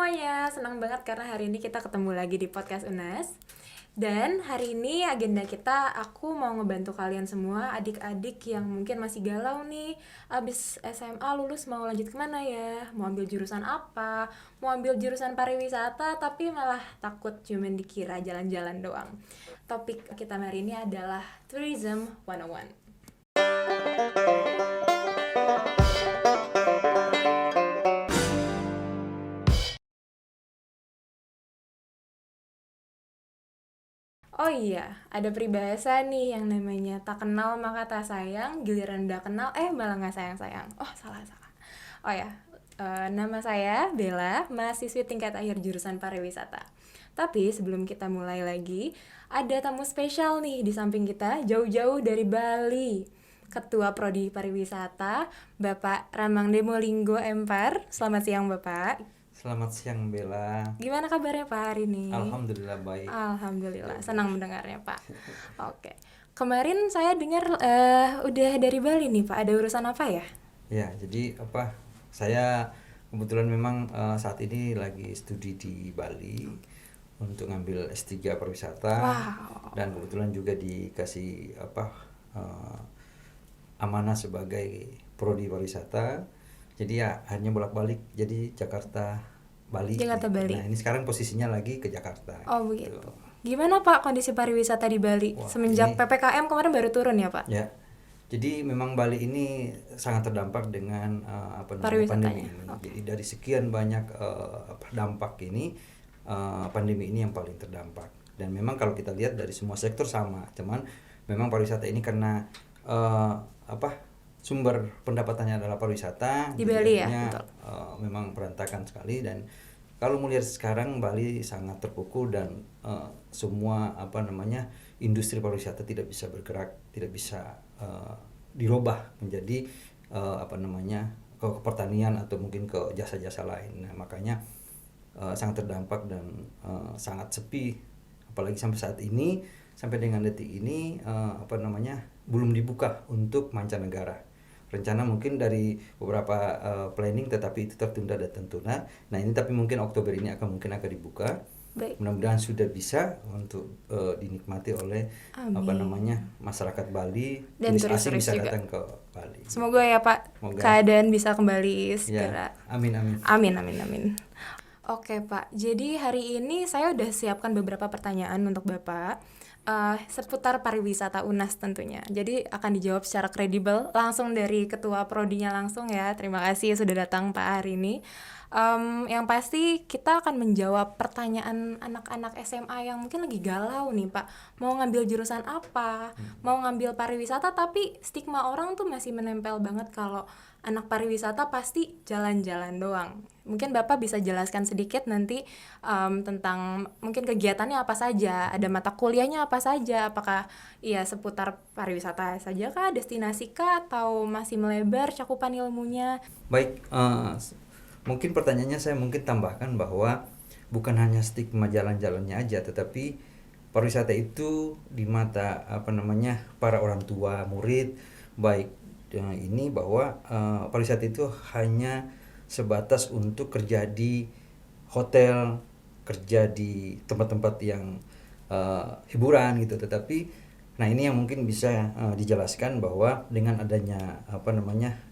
semuanya, senang banget karena hari ini kita ketemu lagi di podcast UNAS. Dan hari ini agenda kita, aku mau ngebantu kalian semua, adik-adik yang mungkin masih galau nih, abis SMA lulus mau lanjut kemana ya, mau ambil jurusan apa, mau ambil jurusan pariwisata tapi malah takut cuman dikira jalan-jalan doang. Topik kita hari ini adalah Tourism 101. Oh iya, ada peribahasa nih yang namanya tak kenal maka tak sayang, giliran udah kenal malah nggak sayang-sayang. Oh salah. Oh ya, nama saya Bella, mahasiswi tingkat akhir jurusan pariwisata. Tapi sebelum kita mulai lagi, ada tamu spesial nih di samping kita, jauh-jauh dari Bali. Ketua Prodi Pariwisata, Bapak Ramang Demolinggo Empar. Selamat siang Bapak. Selamat siang Bella. Gimana kabarnya Pak hari ini? Alhamdulillah baik. Alhamdulillah, senang mendengarnya Pak. Oke, kemarin saya dengar udah dari Bali nih Pak, ada urusan apa ya? Ya, jadi saya kebetulan memang saat ini lagi studi di Bali untuk ngambil S3 pariwisata. Wow. Dan kebetulan juga dikasih eh, amanah sebagai prodi pariwisata. Jadi ya hanya bolak-balik jadi Jakarta Bali. Jakarta Bali. Nah, ini sekarang posisinya lagi ke Jakarta. Oh begitu. Gimana Pak kondisi pariwisata di Bali? Wah, Semenjak ini PPKM kemarin baru turun ya Pak? ya. Jadi memang Bali ini sangat terdampak dengan pandemi Pariwisatanya. ini. Oke. Jadi dari sekian banyak dampak ini, pandemi ini yang paling terdampak. Dan memang kalau kita lihat dari semua sektor sama, cuman memang pariwisata ini karena eh, sumber pendapatannya adalah pariwisata, Di jadi Bali ya, akhirnya betul. memang berantakan sekali. Dan kalau melihat sekarang Bali sangat terpukul dan semua industri pariwisata tidak bisa bergerak, tidak bisa dirubah menjadi ke pertanian atau mungkin ke jasa-jasa lain. Nah, makanya sangat terdampak dan sangat sepi, apalagi sampai saat ini, sampai dengan detik ini belum dibuka untuk mancanegara. Rencana mungkin dari beberapa planning, tetapi itu tertunda dan tertunda. Nah ini tapi mungkin Oktober ini akan dibuka. Baik. Mudah-mudahan sudah bisa untuk dinikmati oleh Amin. masyarakat Bali, Dan turis asing turis-turis bisa juga. datang ke Bali. Semoga ya Pak, Semoga. keadaan bisa kembali Ya, segera. amin amin. Amin. Oke Pak, jadi hari ini saya udah siapkan beberapa pertanyaan untuk Bapak seputar pariwisata UNAS tentunya. Jadi akan dijawab secara kredibel langsung dari Ketua Prodinya langsung ya. Terima kasih sudah datang Pak hari ini. Yang pasti kita akan menjawab pertanyaan anak-anak SMA yang mungkin lagi galau nih Pak. Mau ngambil jurusan apa? Mau ngambil pariwisata tapi stigma orang tuh masih menempel banget kalau anak pariwisata pasti jalan-jalan doang. Mungkin Bapak bisa jelaskan sedikit nanti tentang mungkin kegiatannya apa saja, ada mata kuliahnya apa saja, apakah ya seputar pariwisata saja kah, destinasi kah, atau masih melebar cakupan ilmunya? Baik, mungkin pertanyaannya saya mungkin tambahkan bahwa bukan hanya stigma jalan-jalannya aja, tetapi pariwisata itu di mata para orang tua, murid, baik ini bahwa pariwisata itu hanya sebatas untuk kerja di hotel, kerja di tempat-tempat yang hiburan gitu. Tetapi nah ini yang mungkin bisa dijelaskan bahwa dengan adanya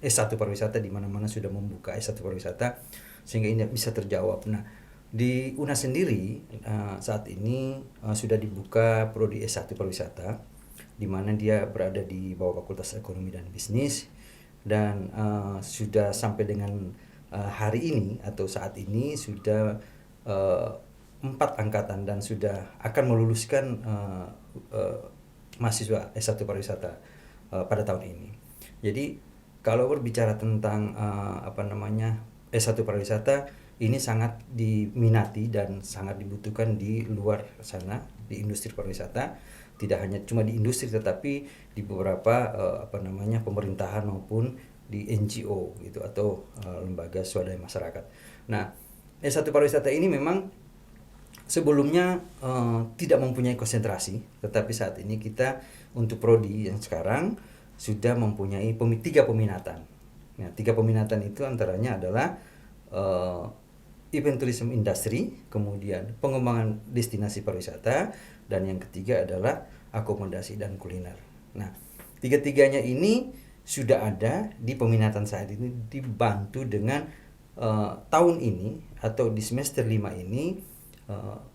S1 pariwisata, di mana-mana sudah membuka S1 pariwisata, sehingga ini bisa terjawab. Nah, di UNAS sendiri saat ini sudah dibuka prodi S1 pariwisata, di mana dia berada di bawah Fakultas Ekonomi dan Bisnis, dan sudah sampai dengan hari ini atau saat ini sudah 4 angkatan dan sudah akan meluluskan mahasiswa S1 pariwisata pada tahun ini. Jadi kalau berbicara tentang S1 pariwisata, ini sangat diminati dan sangat dibutuhkan di luar sana, di industri pariwisata. Tidak hanya cuma di industri, tetapi di beberapa pemerintahan maupun di NGO gitu, atau lembaga swadaya masyarakat. Nah, S1 pariwisata ini memang sebelumnya tidak mempunyai konsentrasi, tetapi saat ini kita untuk prodi yang sekarang sudah mempunyai 3 peminatan. Nah, 3 peminatan itu antaranya adalah event tourism industry, kemudian pengembangan destinasi pariwisata, dan yang ketiga adalah akomodasi dan kuliner. Nah, tiga-tiganya ini sudah ada di peminatan saat ini, dibantu dengan tahun ini atau di semester 5 ini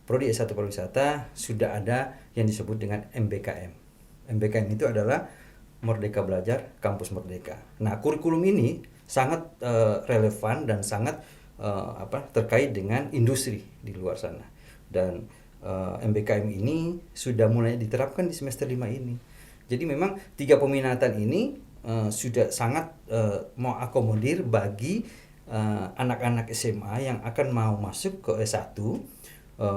Prodi S1 Pariwisata sudah ada yang disebut dengan MBKM. MBKM itu adalah Merdeka Belajar Kampus Merdeka. Nah, kurikulum ini sangat relevan dan sangat terkait dengan industri di luar sana. Dan MBKM ini sudah mulai diterapkan di semester 5 ini. Jadi memang tiga peminatan ini sudah sangat mau akomodir bagi anak-anak SMA yang akan mau masuk ke S1,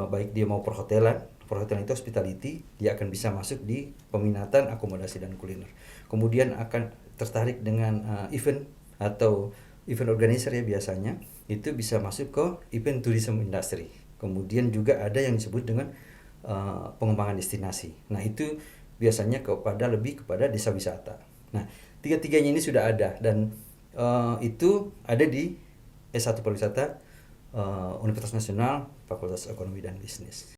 baik dia mau perhotelan itu hospitality, dia akan bisa masuk di peminatan akomodasi dan kuliner. Kemudian akan tertarik dengan event atau event organizer ya biasanya, itu bisa masuk ke event tourism industry. Kemudian juga ada yang disebut dengan pengembangan destinasi. Nah, itu biasanya lebih kepada desa wisata. Nah, tiga-tiganya ini sudah ada dan itu ada di S1 Pariwisata Universitas Nasional Fakultas Ekonomi dan Bisnis.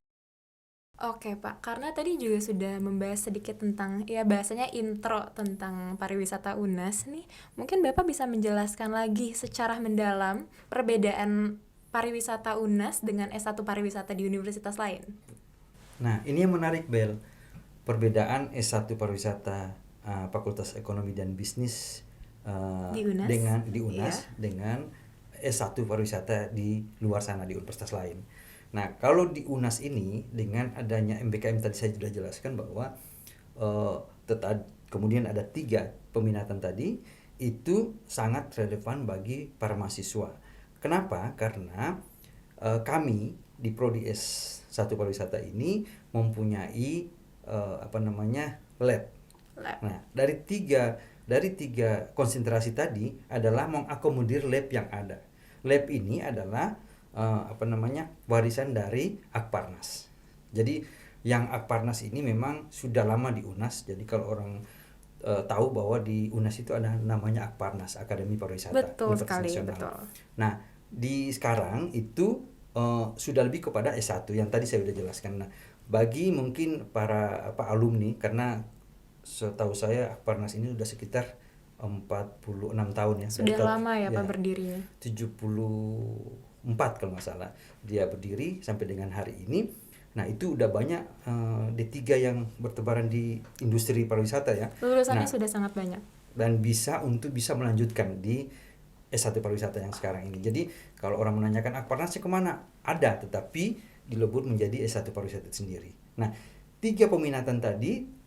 Oke Pak, karena tadi juga sudah membahas sedikit tentang, ya bahasanya intro tentang pariwisata UNAS nih, mungkin Bapak bisa menjelaskan lagi secara mendalam perbedaan pariwisata UNAS dengan S1 pariwisata di universitas lain. Nah, ini yang menarik, Bel. Perbedaan S1 Pariwisata Fakultas Ekonomi dan Bisnis Di UNAS? di UNAS dengan S1 Pariwisata di luar sana di universitas lain. Nah, kalau di UNAS ini dengan adanya MBKM tadi saya sudah jelaskan bahwa kemudian ada 3 peminatan tadi itu sangat relevan bagi para mahasiswa. Kenapa? Karena kami di Prodi S1 Pariwisata ini mempunyai lab. Nah, dari tiga konsentrasi tadi adalah mengakomodir lab yang ada. Lab ini adalah warisan dari Akparnas. Jadi yang Akparnas ini memang sudah lama di UNAS. Jadi kalau orang tahu bahwa di UNAS itu ada namanya Akparnas, Akademi Pariwisata. Betul sekali, betul. Nah, di sekarang itu sudah lebih kepada S1 yang tadi saya sudah jelaskan. Nah, bagi mungkin para alumni, karena setahu saya Akparnas ini sudah sekitar 46 tahun ya. Sudah lama ya Pak berdirinya. 74 kalau nggak salah dia berdiri sampai dengan hari ini. Nah, itu udah banyak D3 yang bertebaran di industri pariwisata ya. Lulusannya sudah sangat banyak. Dan bisa melanjutkan di S1 pariwisata yang sekarang ini. Jadi kalau orang menanyakan Akparnasnya kemana? Ada, tetapi dilebur menjadi S1 pariwisata sendiri. Nah, 3 peminatan tadi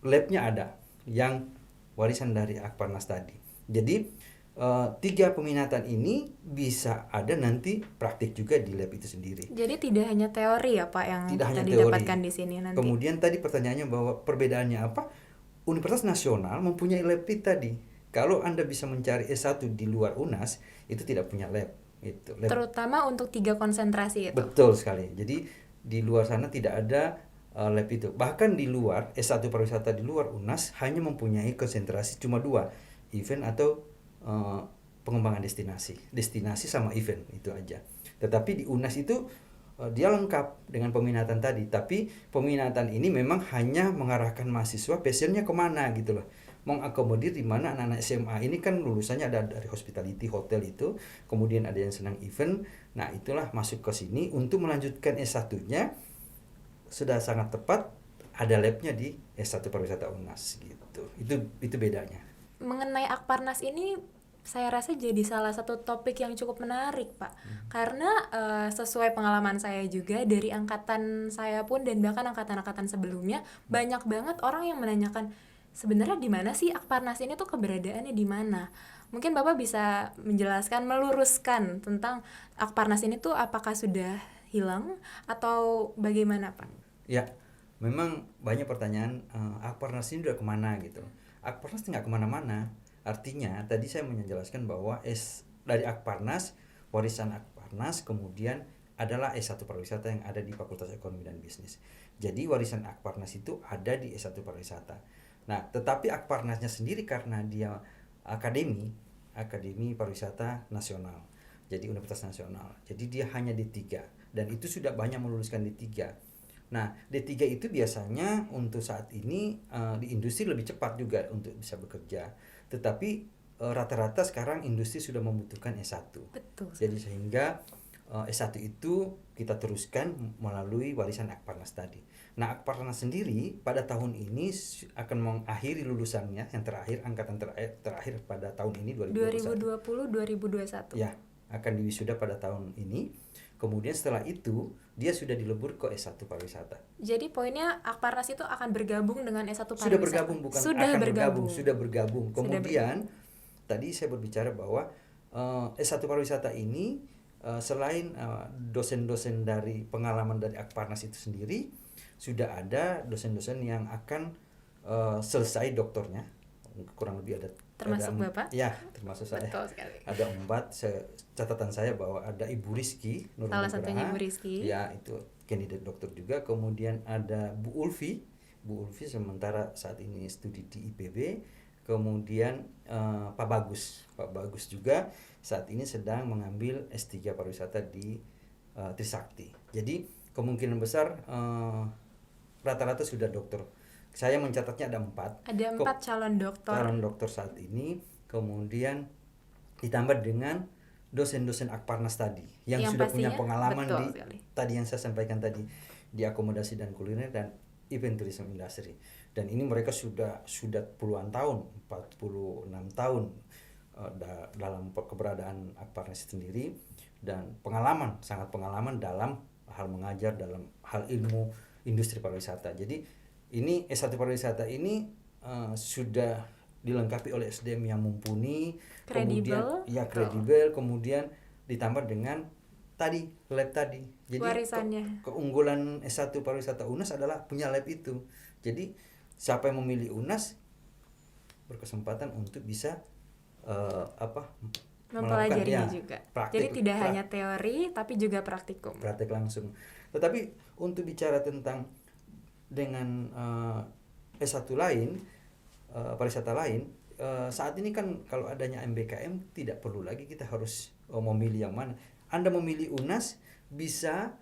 labnya ada yang warisan dari Akparnas tadi. Jadi 3 peminatan ini bisa ada nanti praktik juga di lab itu sendiri. Jadi tidak hanya teori ya Pak yang tidak kita dapatkan di sini nanti. Kemudian tadi pertanyaannya bahwa perbedaannya apa? Universitas Nasional mempunyai lab tadi. Kalau Anda bisa mencari S1 di luar UNAS, itu tidak punya lab. Itu lab. Terutama untuk 3 konsentrasi itu. Betul sekali. Jadi di luar sana tidak ada lab itu. Bahkan di luar S1 pariwisata di luar UNAS hanya mempunyai konsentrasi cuma 2, event atau pengembangan destinasi sama event, itu aja. Tetapi di UNAS itu dia lengkap dengan peminatan tadi. Tapi peminatan ini memang hanya mengarahkan mahasiswa passionnya kemana gitu loh, mengakomodir di mana anak-anak SMA ini kan lulusannya ada dari hospitality, hotel itu, kemudian ada yang senang event. Nah, itulah masuk ke sini untuk melanjutkan S1-nya. Sudah sangat tepat ada labnya di S1 Pariwisata UNAS gitu. Itu bedanya. Mengenai Akparnas ini saya rasa jadi salah satu topik yang cukup menarik Pak. Karena sesuai pengalaman saya juga dari angkatan saya pun dan bahkan angkatan-angkatan sebelumnya, banyak banget orang yang menanyakan sebenarnya di mana sih Akparnas ini tuh keberadaannya di mana. Mungkin Bapak bisa menjelaskan, meluruskan tentang Akparnas ini tuh apakah sudah hilang atau bagaimana Pak? Ya, memang banyak pertanyaan Akparnas ini udah kemana gitu. Akparnas nggak kemana-mana. Artinya tadi saya menjelaskan bahwa dari Akparnas, warisan Akparnas kemudian adalah S1 Pariwisata yang ada di Fakultas Ekonomi dan Bisnis. Jadi warisan Akparnas itu ada di S1 Pariwisata. Nah, tetapi Akparnasnya sendiri karena dia akademi Pariwisata Nasional. Jadi Universitas Nasional. Jadi dia hanya D3 dan itu sudah banyak meluluskan D3. Nah, D3 itu biasanya untuk saat ini di industri lebih cepat juga untuk bisa bekerja. Tetapi rata-rata sekarang industri sudah membutuhkan S1. Betul Jadi sekali. sehingga S1 itu kita teruskan melalui warisan Akparnas tadi. Nah, Akparnas sendiri pada tahun ini akan mengakhiri lulusannya yang terakhir, angkatan terakhir pada tahun ini 2021. 2020-2021. Ya, akan diwisuda pada tahun ini. Kemudian setelah itu dia sudah dilebur ke S1 pariwisata. Jadi poinnya Akparnas itu akan bergabung dengan S1 pariwisata. Sudah bergabung, bukan Sudah akan bergabung. sudah bergabung. Sudah Kemudian tadi saya berbicara bahwa S1 pariwisata ini selain dosen-dosen dari pengalaman dari Akparnas itu sendiri, sudah ada dosen-dosen yang akan selesai doktornya, kurang lebih ada Termasuk Bapak? Ya, termasuk saya. Betul sekali. Ada 4. Catatan saya bahwa ada Ibu Rizky Nur Salah Nugraha. satunya Ibu Rizky. Ya, itu candidate dokter juga. Kemudian ada Bu Ulfi. Bu Ulfi sementara saat ini studi di IPB. Kemudian Pak Bagus juga saat ini sedang mengambil S3 pariwisata di Trisakti. Jadi kemungkinan besar rata-rata sudah dokter. Saya mencatatnya ada 4. Ada 4 calon dokter. Calon dokter saat ini. Kemudian ditambah dengan dosen-dosen Akparnas tadi yang sudah punya pengalaman di sekali. Tadi yang saya sampaikan tadi di akomodasi dan kuliner dan event tourism industry. Dan ini mereka sudah puluhan tahun, 46 tahun dalam keberadaan Akparnas sendiri, dan sangat pengalaman dalam hal mengajar, dalam hal ilmu industri pariwisata. Jadi ini S1 pariwisata ini sudah dilengkapi oleh SDM yang mumpuni, kredibel, kredibel, kemudian ditambah dengan tadi lab tadi. Jadi warisannya. Keunggulan S1 pariwisata UNAS adalah punya lab itu. Jadi siapa yang memilih UNAS berkesempatan untuk bisa mempelajarinya juga. Praktik, jadi tidak hanya teori tapi juga praktikum. Praktik langsung. Tetapi untuk bicara tentang dengan S1 lain, pariwisata lain, saat ini kan kalau adanya MBKM tidak perlu lagi kita harus memilih yang mana. Anda memilih UNAS bisa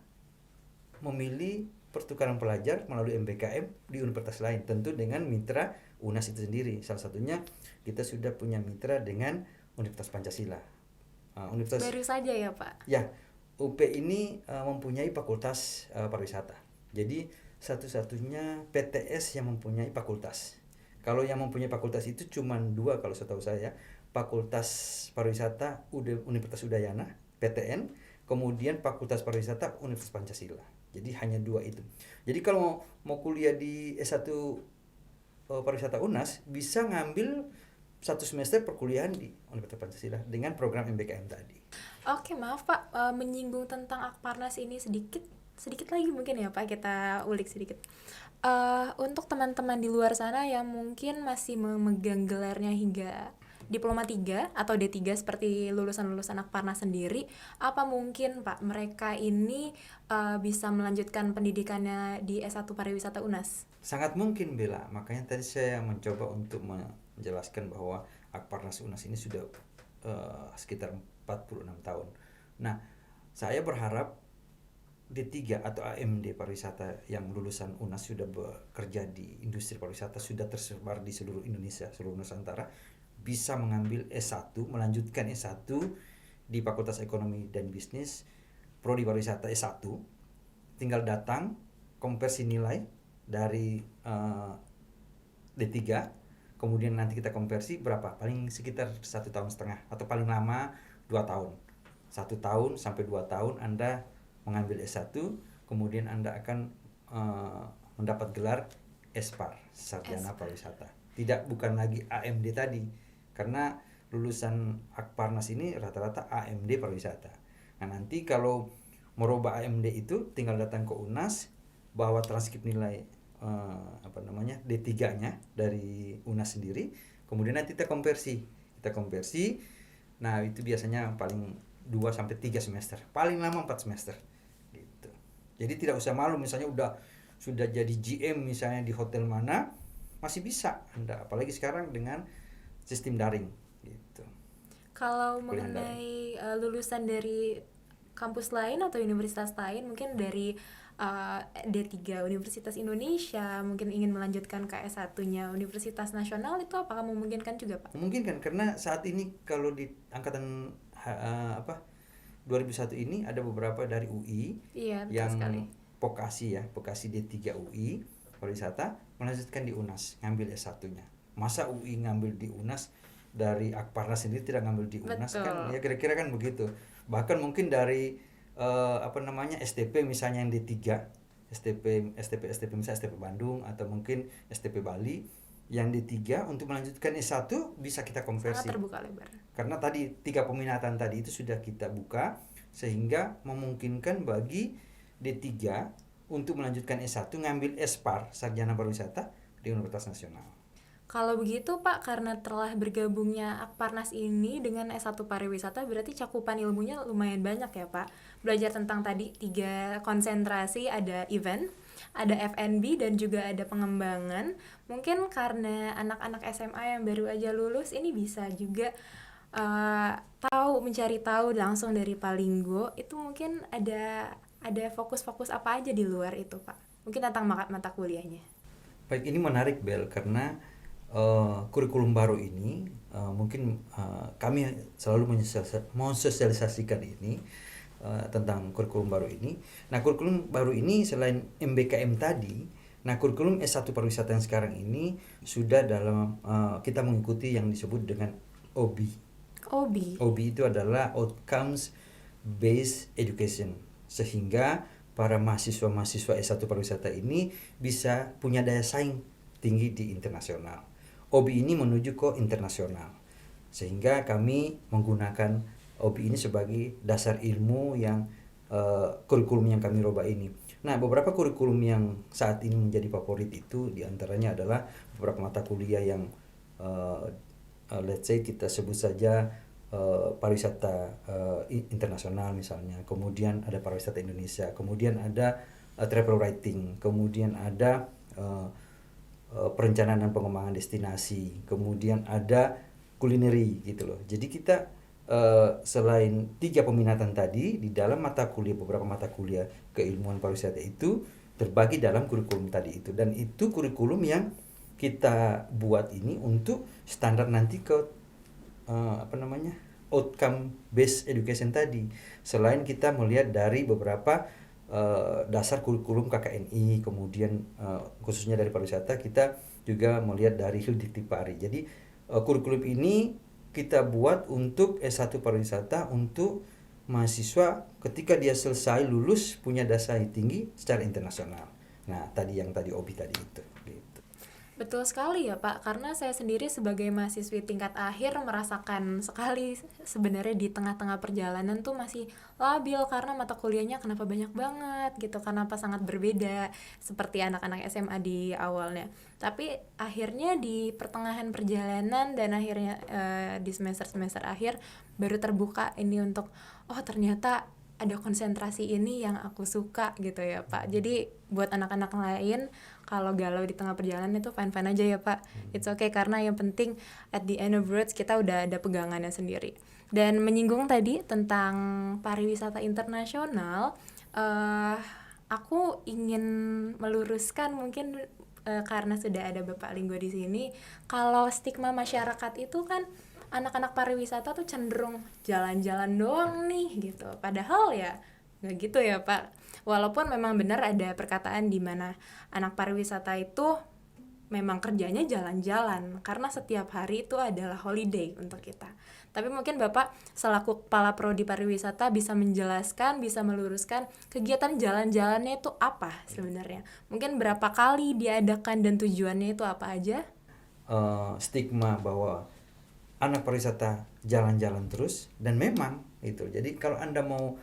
memilih pertukaran pelajar melalui MBKM di universitas lain, tentu dengan mitra UNAS itu sendiri. Salah satunya kita sudah punya mitra dengan Universitas Pancasila. Baru saja ya Pak? Ya, UP ini mempunyai fakultas pariwisata. Jadi satu-satunya PTS yang mempunyai fakultas. Kalau yang mempunyai fakultas itu cuma 2 kalau setahu saya. Fakultas Pariwisata Universitas Udayana, PTN, kemudian Fakultas Pariwisata Universitas Pancasila. Jadi hanya 2 itu. Jadi kalau mau kuliah di S1 Pariwisata UNAS bisa ngambil 1 semester perkuliahan di Universitas Pancasila dengan program MBKM tadi. Oke, maaf Pak, menyinggung tentang Akparnas ini sedikit lagi mungkin ya Pak, kita ulik sedikit. Untuk teman-teman di luar sana yang mungkin masih memegang gelarnya hingga Diploma 3 atau D3 seperti lulusan-lulusan Akparnas sendiri, apa mungkin Pak mereka ini bisa melanjutkan pendidikannya di S1 Pariwisata UNAS? Sangat mungkin Bella, makanya tadi saya mencoba untuk menjelaskan bahwa Akparnas UNAS ini sudah sekitar 46 tahun. Nah, saya berharap D3 atau AMD pariwisata yang lulusan UNAS sudah bekerja di industri pariwisata, sudah tersebar di seluruh Indonesia, seluruh Nusantara, bisa mengambil S1, melanjutkan S1 di Fakultas Ekonomi dan Bisnis, Prodi Pariwisata S1, tinggal datang, konversi nilai dari D3, kemudian nanti kita konversi berapa? Paling sekitar 1,5 tahun atau paling lama 2 tahun. 1 tahun sampai 2 tahun Anda mengambil S1, kemudian Anda akan mendapat gelar Espar, Sarjana Pariwisata. Bukan lagi AMD tadi, karena lulusan Akparnas ini rata-rata AMD Pariwisata. Nah, nanti kalau merubah AMD itu tinggal datang ke UNAS, bawa transkrip nilai D3-nya dari UNAS sendiri, kemudian nanti kita konversi. Nah, itu biasanya paling 2 sampai 3 semester, paling lama 4 semester gitu. Jadi tidak usah malu, misalnya sudah jadi GM misalnya di hotel mana, masih bisa Anda, apalagi sekarang dengan sistem daring gitu. Kalau kuliah daring. mengenai lulusan dari kampus lain atau universitas lain, mungkin dari D3 Universitas Indonesia, mungkin ingin melanjutkan ke S1-nya Universitas Nasional, itu apakah memungkinkan juga, Pak? Memungkinkan karena saat ini kalau di angkatan 2001 ini ada beberapa dari UI Iya, betul yang sekali. vokasi D3 UI pariwisata melanjutkan di UNAS ngambil S1-nya. Masa UI ngambil di UNAS, dari Akparnas sendiri tidak ngambil di UNAS kan? Betul. Ya kira-kira kan begitu. Bahkan mungkin dari STP misalnya yang D3, STP misalnya STP Bandung atau mungkin STP Bali yang D3 untuk melanjutkan S1 bisa kita Sangat konversi. terbuka lebar. Karena tadi 3 peminatan tadi itu sudah kita buka sehingga memungkinkan bagi D3 untuk melanjutkan S1 ngambil S-Par Sarjana Pariwisata di Universitas Nasional. Kalau begitu Pak, karena telah bergabungnya Akparnas ini dengan S1 Pariwisata, berarti cakupan ilmunya lumayan banyak ya Pak. Belajar tentang tadi 3 konsentrasi, ada event, ada F&B, dan juga ada pengembangan. Mungkin karena anak-anak SMA yang baru aja lulus ini bisa juga mencari tahu langsung dari Palinggo, itu mungkin ada fokus-fokus apa aja di luar itu Pak. Mungkin tentang mata kuliahnya. Baik, ini menarik Bel karena kurikulum baru ini mungkin kami selalu mensosialisasikan ini tentang kurikulum baru ini. Nah, kurikulum baru ini selain MBKM tadi, nah kurikulum S1 pariwisata yang sekarang ini sudah dalam kita mengikuti yang disebut dengan OBI. OBI. OBI itu adalah Outcomes Based Education, sehingga para mahasiswa-mahasiswa S1 pariwisata ini bisa punya daya saing tinggi di internasional. OBI ini menuju ke internasional, sehingga kami menggunakan OBI ini sebagai dasar ilmu yang kurikulum yang kami robah ini. Nah, beberapa kurikulum yang saat ini menjadi favorit itu diantaranya adalah beberapa mata kuliah yang let's say kita sebut saja pariwisata internasional misalnya, kemudian ada pariwisata Indonesia, kemudian ada travel writing, kemudian ada perencanaan dan pengembangan destinasi, kemudian ada kulineri gitu loh. Jadi kita selain 3 peminatan tadi, di dalam beberapa mata kuliah keilmuan pariwisata itu terbagi dalam kurikulum tadi itu, dan itu kurikulum yang kita buat ini untuk standar nanti ke outcome based education tadi. Selain kita melihat dari beberapa dasar kurikulum KKNI, kemudian khususnya dari pariwisata, kita juga melihat dari Hildikti-Pari. Jadi kurikulum ini kita buat untuk S1 pariwisata untuk mahasiswa ketika dia selesai lulus punya dasar tinggi secara internasional. Nah, tadi OBI tadi itu gitu. Betul sekali ya Pak, karena saya sendiri sebagai mahasiswi tingkat akhir merasakan sekali sebenarnya di tengah-tengah perjalanan tuh masih labil karena mata kuliahnya kenapa banyak banget gitu, kenapa sangat berbeda seperti anak-anak SMA di awalnya. Tapi akhirnya di pertengahan perjalanan dan akhirnya di semester-semester akhir baru terbuka ini untuk ternyata ada konsentrasi ini yang aku suka gitu ya Pak. Jadi buat anak-anak lain kalau galau di tengah perjalanan itu fine-fine aja ya Pak. It's okay, karena yang penting at the end of roads kita udah ada pegangannya sendiri. Dan menyinggung tadi tentang pariwisata internasional, aku ingin meluruskan mungkin karena sudah ada Bapak Linggo di sini, kalau stigma masyarakat itu kan anak-anak pariwisata tuh cenderung jalan-jalan doang nih gitu. Padahal ya nggak gitu ya Pak. Walaupun memang benar ada perkataan di mana anak pariwisata itu memang kerjanya jalan-jalan karena setiap hari itu adalah holiday untuk kita. Tapi mungkin Bapak selaku kepala prodi pariwisata bisa menjelaskan, bisa meluruskan kegiatan jalan-jalannya itu apa sebenarnya. Mungkin berapa kali diadakan dan tujuannya itu apa aja? Stigma bahwa anak pariwisata jalan-jalan terus, dan memang itu. Jadi kalau Anda mau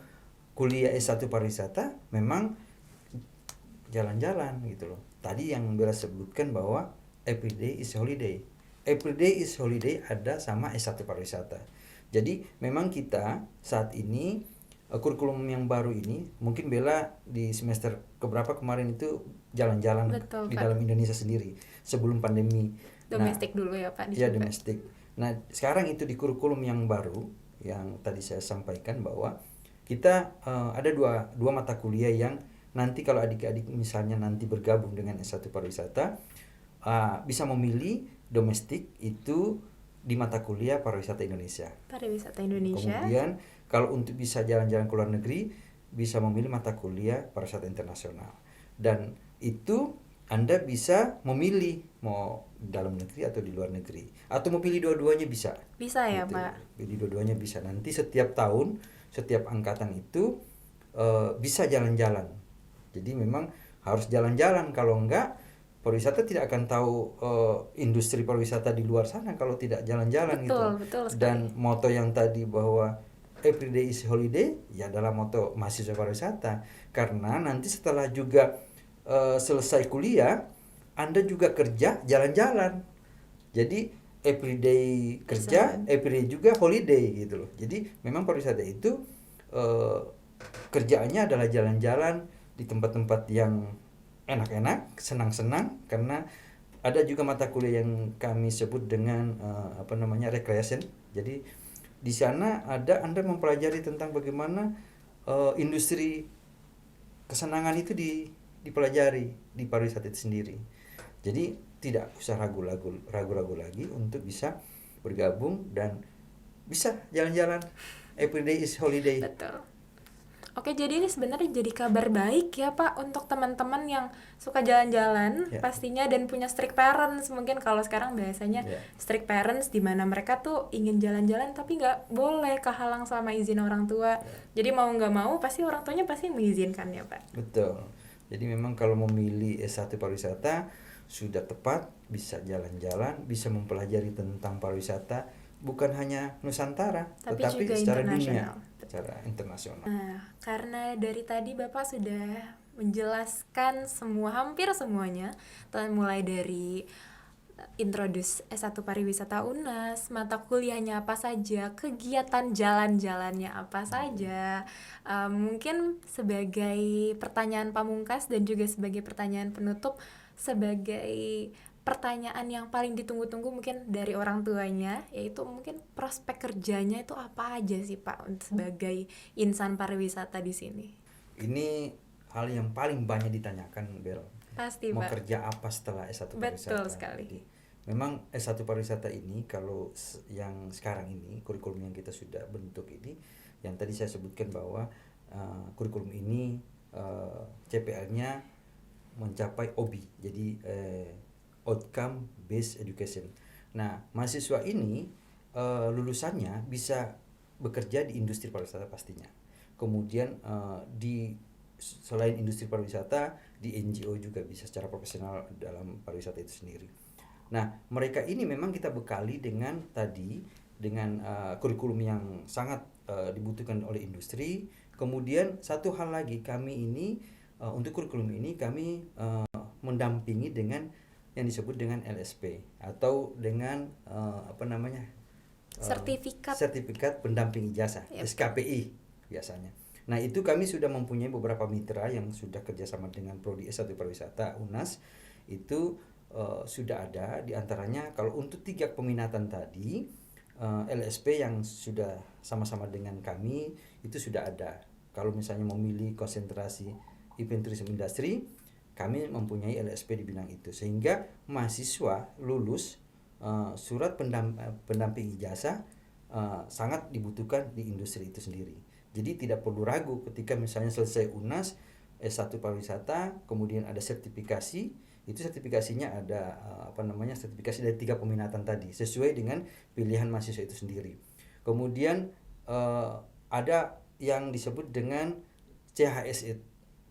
kuliah S1 pariwisata memang jalan-jalan gitu loh. Tadi yang Bella sebutkan bahwa every day is holiday. Every day is holiday ada sama S1 pariwisata. Jadi memang kita saat ini kurikulum yang baru ini, mungkin Bella di semester keberapa kemarin itu jalan-jalan Betul, di Pak. dalam Indonesia sendiri sebelum pandemi. Domestik dulu ya Pak. Iya, domestik. Nah, sekarang itu di kurikulum yang baru yang tadi saya sampaikan bahwa kita ada dua mata kuliah yang nanti kalau adik-adik misalnya nanti bergabung dengan S1 pariwisata bisa memilih domestik itu di mata kuliah pariwisata Indonesia. Pariwisata Indonesia. Kemudian kalau untuk bisa jalan-jalan ke luar negeri bisa memilih mata kuliah pariwisata internasional. Dan itu Anda bisa memilih mau dalam negeri atau di luar negeri atau mau pilih dua-duanya bisa. Bisa ya, Gitu. Pak? Pilih dua-duanya bisa. Nanti setiap tahun, setiap angkatan itu bisa jalan-jalan. Jadi memang harus jalan-jalan, kalau enggak pariwisata tidak akan tahu industri pariwisata di luar sana kalau tidak jalan-jalan gitu. Betul sekali. Dan moto yang tadi bahwa every day is holiday ya adalah moto mahasiswa pariwisata, karena nanti setelah juga selesai kuliah Anda juga kerja jalan-jalan. Jadi everyday kerja, everyday juga holiday gitu loh. Jadi memang pariwisata itu kerjaannya adalah jalan-jalan di tempat-tempat yang enak-enak, senang-senang, karena ada juga mata kuliah yang kami sebut dengan recreation. Jadi di sana ada Anda mempelajari tentang bagaimana industri kesenangan itu dipelajari di pariwisata itu sendiri. Jadi tidak usah ragu-ragu lagi untuk bisa bergabung dan bisa jalan-jalan. Everyday is holiday. Betul. Oke, jadi ini sebenarnya jadi kabar baik ya Pak untuk teman-teman yang suka jalan-jalan pastinya dan punya strict parents. Mungkin kalau sekarang biasanya strict parents di mana mereka tuh ingin jalan-jalan tapi nggak boleh kehalang sama izin orang tua. Jadi mau nggak mau pasti orang tuanya pasti mengizinkan ya Pak. Betul. Jadi memang kalau memilih S1 pariwisata sudah tepat, bisa jalan-jalan, bisa mempelajari tentang pariwisata bukan hanya Nusantara tetapi secara dunia, secara internasional. Nah, karena dari tadi Bapak sudah menjelaskan hampir semuanya, mulai dari introduce S1 pariwisata UNAS, mata kuliahnya apa saja, kegiatan jalan-jalannya apa saja. Mungkin sebagai pertanyaan pamungkas dan juga sebagai pertanyaan penutup, sebagai pertanyaan yang paling ditunggu-tunggu mungkin dari orang tuanya, yaitu mungkin prospek kerjanya itu apa aja sih Pak sebagai insan pariwisata di sini? Ini hal yang paling banyak ditanyakan, Bel. Pasti mau Pak. kerja apa setelah S1 pariwisata? Betul sekali. Jadi, memang S1 pariwisata ini kalau yang sekarang ini kurikulum yang kita sudah bentuk ini, yang tadi saya sebutkan bahwa kurikulum ini CPL-nya mencapai OBI, jadi outcome based education. Nah, mahasiswa ini lulusannya bisa bekerja di industri pariwisata pastinya. Kemudian selain industri pariwisata, di NGO juga bisa secara profesional dalam pariwisata itu sendiri. Nah, mereka ini memang kita bekali dengan kurikulum yang sangat dibutuhkan oleh industri. Kemudian satu hal lagi, kami ini untuk kurikulum ini kami mendampingi dengan yang disebut dengan LSP atau dengan sertifikat pendamping ijazah, SKPI biasanya. Nah, itu kami sudah mempunyai beberapa mitra yang sudah kerjasama dengan Prodi S1 Pariwisata UNAS. Itu sudah ada, diantaranya kalau untuk 3 peminatan tadi LSP yang sudah sama-sama dengan kami itu sudah ada. Kalau misalnya memilih konsentrasi event tourism industry, kami mempunyai LSP di bidang itu, sehingga mahasiswa lulus surat pendamping ijazah sangat dibutuhkan di industri itu sendiri. Jadi tidak perlu ragu ketika misalnya selesai UNAS S1 pariwisata, kemudian ada sertifikasi, itu sertifikasinya ada sertifikasi dari 3 peminatan tadi sesuai dengan pilihan mahasiswa itu sendiri. Kemudian ada yang disebut dengan CHSE,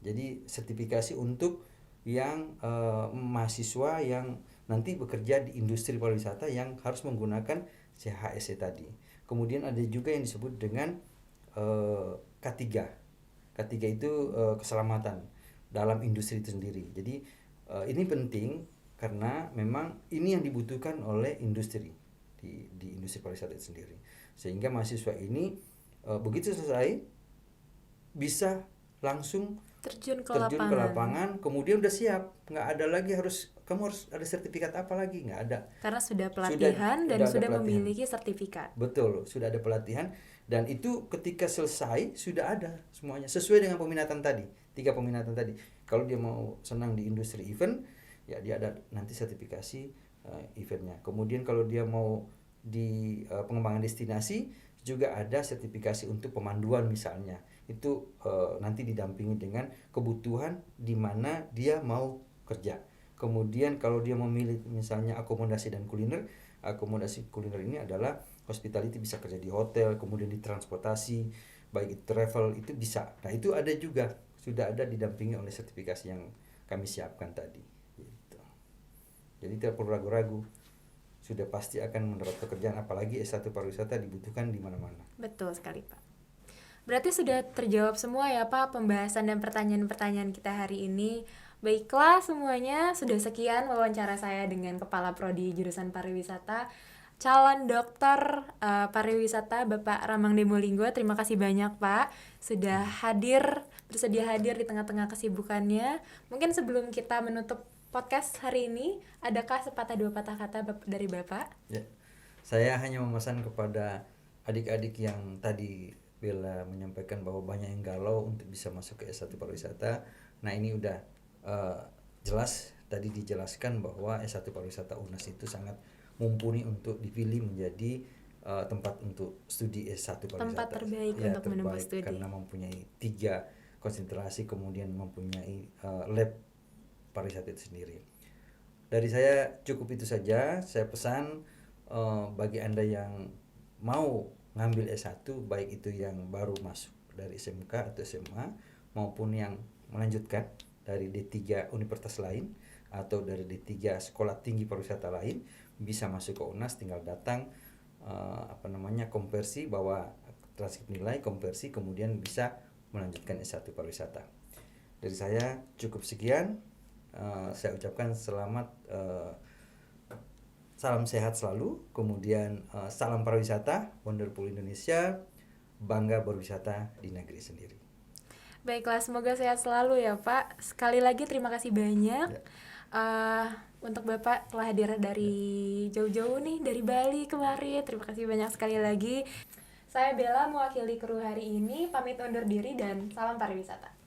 jadi sertifikasi untuk yang mahasiswa yang nanti bekerja di industri pariwisata yang harus menggunakan CHSE tadi. Kemudian ada juga yang disebut dengan K3. K3 itu keselamatan dalam industri itu sendiri. Jadi ini penting karena memang ini yang dibutuhkan oleh industri di industri pariwisata itu sendiri. Sehingga mahasiswa ini begitu selesai bisa langsung terjun ke lapangan, kemudian udah siap, nggak ada lagi harus kamu harus ada sertifikat apa lagi, nggak ada. Karena sudah pelatihan dan ada sudah pelatihan. memiliki sertifikat. Betul, sudah ada pelatihan, dan itu ketika selesai sudah ada semuanya sesuai dengan peminatan tadi, 3 peminatan tadi. Kalau dia mau senang di industri event, ya dia ada nanti sertifikasi eventnya. Kemudian kalau dia mau di pengembangan destinasi, juga ada sertifikasi untuk pemanduan misalnya. Itu nanti didampingi dengan kebutuhan di mana dia mau kerja. Kemudian kalau dia memilih misalnya akomodasi dan kuliner, akomodasi kuliner ini adalah hospitality, bisa kerja di hotel, kemudian di transportasi, baik itu travel, itu bisa. Nah itu ada juga, sudah ada didampingi oleh sertifikasi yang kami siapkan tadi gitu. Jadi tidak perlu ragu-ragu, sudah pasti akan mendapat pekerjaan, apalagi S1 pariwisata dibutuhkan di mana-mana. Betul sekali Pak. Berarti sudah terjawab semua ya Pak pembahasan dan pertanyaan-pertanyaan kita hari ini. Baiklah semuanya, sudah sekian wawancara saya dengan Kepala Prodi Jurusan Pariwisata, calon dokter pariwisata Bapak Ramang Demolinggo. Terima kasih banyak Pak sudah bersedia hadir di tengah-tengah kesibukannya. Mungkin sebelum kita menutup podcast hari ini, adakah sepatah dua patah kata dari Bapak? Ya, saya hanya memesan kepada adik-adik yang tadi Bella menyampaikan bahwa banyak yang galau untuk bisa masuk ke S1 pariwisata. Nah ini udah jelas tadi dijelaskan bahwa S1 pariwisata UNAS itu sangat mumpuni untuk dipilih menjadi tempat untuk studi S1 pariwisata. Tempat terbaik ya, untuk menempuh studi. Karena mempunyai 3 konsentrasi, kemudian mempunyai lab pariwisata itu sendiri. Dari saya cukup itu saja. Saya pesan bagi Anda yang mau ngambil S1, baik itu yang baru masuk dari SMK atau SMA, maupun yang melanjutkan dari D3 universitas lain atau dari D3 sekolah tinggi pariwisata lain, bisa masuk ke UNAS, tinggal datang konversi, bawa transkrip nilai, konversi, kemudian bisa melanjutkan S1 pariwisata. Dari saya cukup sekian. Saya ucapkan selamat, salam sehat selalu, kemudian salam pariwisata, wonderful Indonesia, bangga berwisata di negeri sendiri. Baiklah, semoga sehat selalu ya Pak. Sekali lagi terima kasih banyak untuk Bapak telah hadir dari jauh-jauh nih, dari Bali kemarin. Terima kasih banyak sekali lagi. Saya Bella mewakili kru hari ini, pamit undur diri dan salam pariwisata.